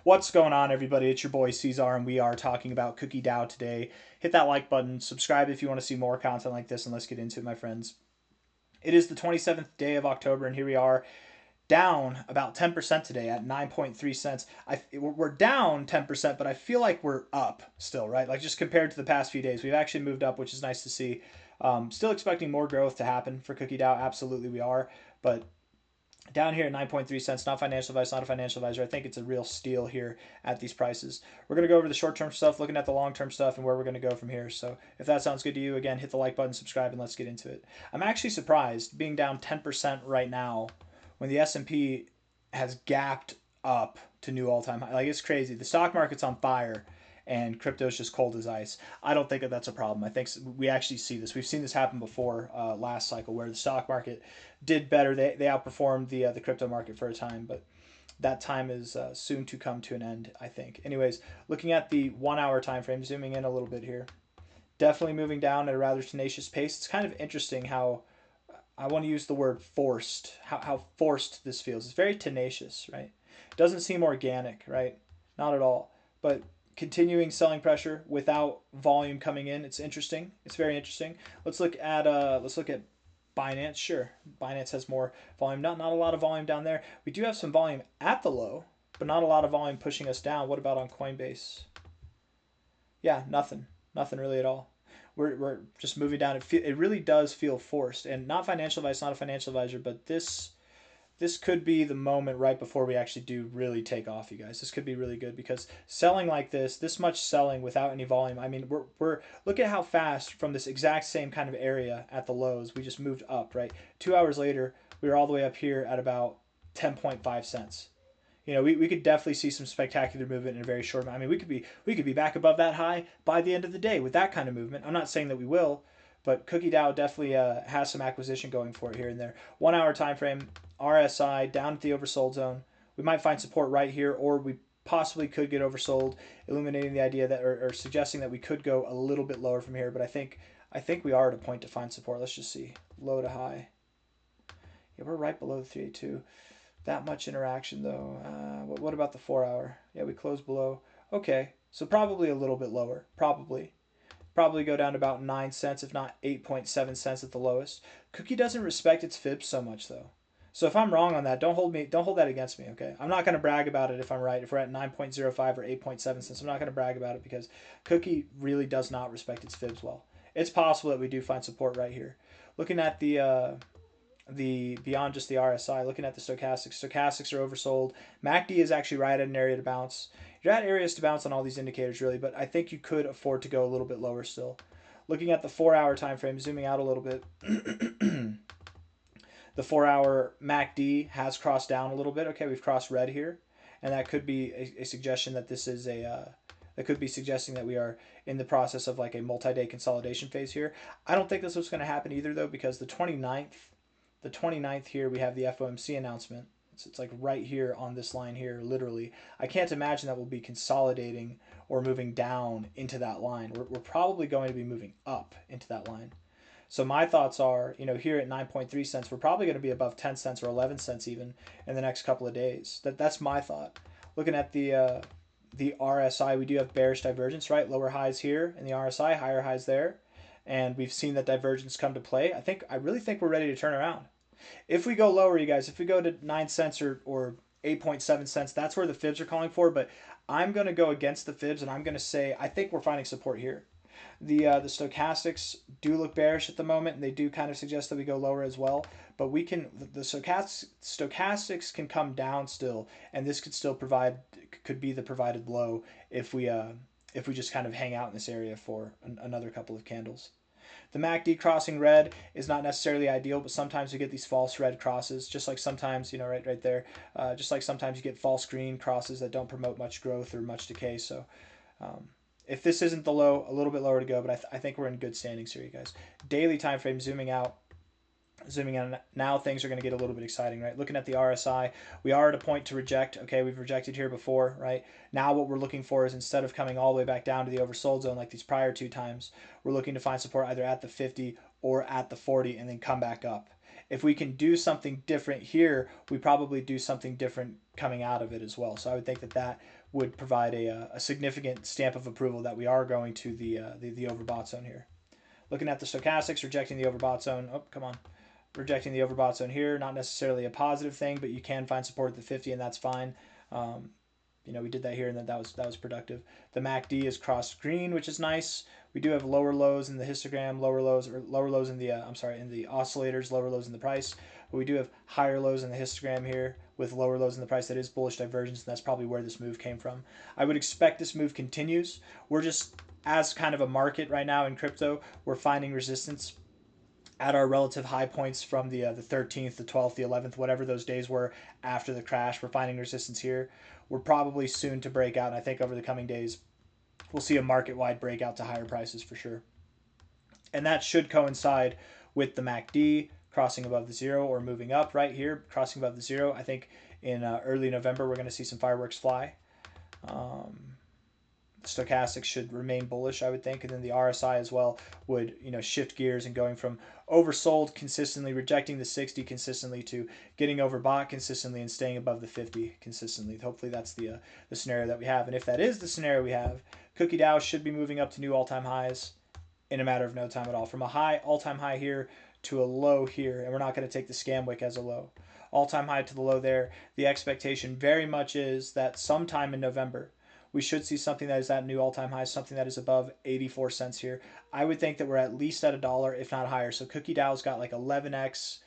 What's going on, everybody? It's your boy C-Zar, and we are talking about Cookie DAO today. Hit that like button, subscribe if you want to see more content like this, and let's get into it, my friends. It is the 27th day of October, and here we are, down about 10% today at 9.3 cents. We're down 10%, but I feel like we're up still, right? Like just compared to the past few days, we've actually moved up, which is nice to see. Still expecting more growth to happen for Cookie DAO. Absolutely, we are, but down here at 9.3 cents, not financial advice, not a financial advisor. I think it's a real steal here at these prices. We're going to go over the short-term stuff, looking at the long-term stuff, and where we're going to go from here. So if that sounds good to you, again, hit the like button, subscribe, and let's get into it. I'm actually surprised being down 10% right now when the S&P has gapped up to new all-time high. Like, it's crazy. The stock market's on fire, and crypto is just cold as ice. I don't think that that's a problem. I think we actually see this. We've seen this happen before last cycle where the stock market did better. They outperformed the crypto market for a time, but that time is soon to come to an end, I think. Anyways, looking at the 1 hour time frame, zooming in a little bit here, definitely moving down at a rather tenacious pace. It's kind of interesting how I want to use the word forced, how forced this feels. It's very tenacious, right? It doesn't seem organic, right? Not at all. But continuing selling pressure without volume coming in. It's interesting. It's very interesting. Let's look at Binance. Sure, Binance has more volume. Not a lot of volume down there. We do have some volume at the low, but not a lot of volume pushing us down. What about on Coinbase? Yeah, nothing really at all. We're just moving down. It really does feel forced, and not financial advice, not a financial advisor, but this could be the moment right before we actually do really take off, you guys. This could be really good because selling like this much selling without any volume. I mean, we're look at how fast from this exact same kind of area at the lows we just moved up, right? 2 hours later, we were all the way up here at about 10.5 cents. You know, we could definitely see some spectacular movement in a very short amount. I mean, we could be back above that high by the end of the day with that kind of movement. I'm not saying that we will, but Cookie DAO definitely has some acquisition going for it here and there. 1 hour time frame, RSI down at the oversold zone. We might find support right here, or we possibly could get oversold, illuminating the idea that or suggesting that we could go a little bit lower from here. But I think we are at a point to find support. Let's just see, low to high. Yeah, we're right below the 382. That much interaction though. What about the 4 hour? Yeah, we closed below. Okay, so probably a little bit lower. Probably go down to about 9 cents, if not 8.7 cents at the lowest. Cookie doesn't respect its fibs so much though. So if I'm wrong on that, don't hold that against me, okay? I'm not going to brag about it if I'm right. If we're at 9.05 or 8.7 cents, I'm not going to brag about it because Cookie really does not respect its fibs well. It's possible that we do find support right here. Looking at the beyond just the RSI, looking at the stochastics are oversold. MACD is actually right at an area to bounce. You're at areas to bounce on all these indicators really, but I think you could afford to go a little bit lower still. Looking at the 4 hour time frame, zooming out a little bit. The 4 hour MACD has crossed down a little bit. Okay, we've crossed red here, and that could be a suggestion that this is that could be suggesting that we are in the process of like a multi-day consolidation phase here. I don't think this was going to happen either though, because the 29th here we have the FOMC announcement. It's like right here on this line here, literally. I can't imagine that we'll be consolidating or moving down into that line. We're probably going to be moving up into that line. So my thoughts are, you know, here at 9.3 cents, we're probably going to be above 10 cents or 11 cents even in the next couple of days. That's my thought. Looking at the RSI, we do have bearish divergence, right? Lower highs here in the RSI, higher highs there. And we've seen that divergence come to play. I really think we're ready to turn around. If we go lower, you guys, if we go to 9 cents or 8.7 cents, that's where the fibs are calling for. But I'm going to go against the fibs, and I'm going to say I think we're finding support here. The stochastics do look bearish at the moment, and they do kind of suggest that we go lower as well. But we can the stochastics can come down still, and this could be the provided low if we just kind of hang out in this area for another couple of candles. The MACD crossing red is not necessarily ideal, but sometimes you get these false red crosses, just like sometimes, you know, right there, just like sometimes you get false green crosses that don't promote much growth or much decay. So if this isn't the low, a little bit lower to go, but I think we're in good standings here, you guys. Daily time frame, zooming out. Now things are going to get a little bit exciting, right? Looking at the RSI, we are at a point to reject. Okay, we've rejected here before, right? Now what we're looking for is, instead of coming all the way back down to the oversold zone like these prior two times, we're looking to find support either at the 50 or at the 40 and then come back up. if we can do something different here, we probably do something different coming out of it as well. So I would think that that would provide a significant stamp of approval that we are going to the overbought zone here. Looking at the stochastics, rejecting the overbought zone. Oh, come on. Rejecting the overbought zone here. Not necessarily a positive thing, but you can find support at the 50, and that's fine. We did that here, and that was productive. The MACD is crossed green, which is nice. We do have lower lows in the histogram, lower lows in the in the oscillators, lower lows in the price. But we do have higher lows in the histogram here with lower lows in the price. That is bullish divergence, and that's probably where this move came from. I would expect this move continues. We're just, as kind of a market right now in crypto, we're finding resistance at our relative high points from the 13th, the 12th, the 11th, whatever those days were after the crash. We're finding resistance here. We're probably soon to break out, and I think over the coming days we'll see a market-wide breakout to higher prices for sure. And that should coincide with the MACD crossing above the zero or moving up right here, crossing above the zero. I think in early November we're going to see some fireworks fly. Stochastics should remain bullish, I would think, and then the RSI as well would shift gears and going from oversold consistently, rejecting the 60 consistently, to getting overbought consistently and staying above the 50 consistently. Hopefully that's the scenario that we have, and if that is the scenario we have, Cookie Dow should be moving up to new all-time highs in a matter of no time at all, from a high all-time high here to a low here, and we're not going to take the scam wick as a low. All-time high to the low there. The expectation very much is that sometime in November we should see something that is at new all-time high, something that is above 84 cents here. I would think that we're at least at $1, if not higher. So Cookie Dow's got like 11x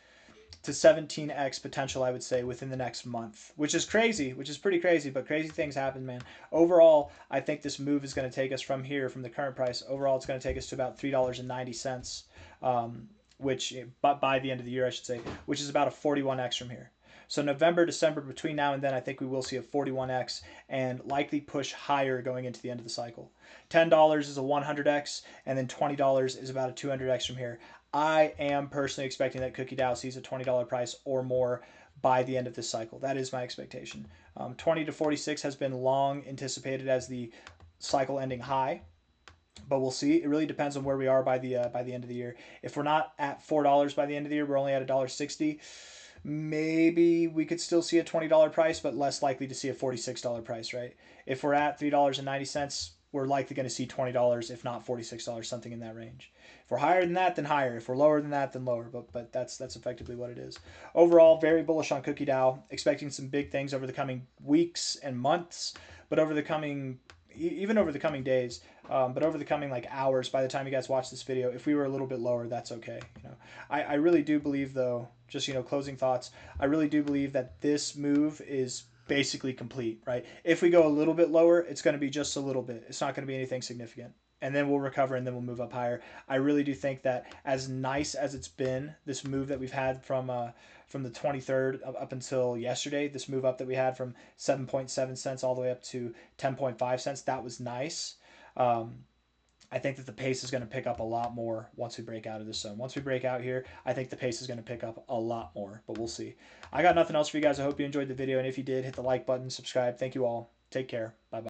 to 17x potential, I would say, within the next month, which is crazy, which is pretty crazy, but crazy things happen, man. Overall, I think this move is going to take us from here, from the current price. Overall, it's going to take us to about $3.90, which, by the end of the year, I should say, which is about a 41x from here. So November, December, between now and then, I think we will see a 41x and likely push higher going into the end of the cycle. $10 is a 100x, and then $20 is about a 200x from here. I am personally expecting that Cookie Dow sees a $20 price or more by the end of this cycle. That is my expectation. 20 to 46 has been long anticipated as the cycle ending high, but we'll see. It really depends on where we are by the end of the year. If we're not at $4 by the end of the year, we're only at $1.60. Maybe we could still see a $20 price, but less likely to see a $46 price, right? If we're at $3.90, we're likely going to see $20, if not $46, something in that range. If we're higher than that, then higher. If we're lower than that, then lower. But that's effectively what it is. Overall, very bullish on Cookie Dow. Expecting some big things over the coming weeks and months, but over the coming days, but over the coming like hours, by the time you guys watch this video, if we were a little bit lower, that's okay. I really do believe, though, just closing thoughts, I really do believe that this move is basically complete, right? If we go a little bit lower, it's going to be just a little bit. It's not going to be anything significant. And then we'll recover, and then we'll move up higher. I really do think that, as nice as it's been, this move that we've had from the 23rd up until yesterday, this move up that we had from 7.7 cents all the way up to 10.5 cents, that was nice. I think that the pace is going to pick up a lot more once we break out of this zone. Once we break out here, I think the pace is going to pick up a lot more, but we'll see. I got nothing else for you guys. I hope you enjoyed the video, and if you did, hit the like button, subscribe. Thank you all. Take care. Bye-bye.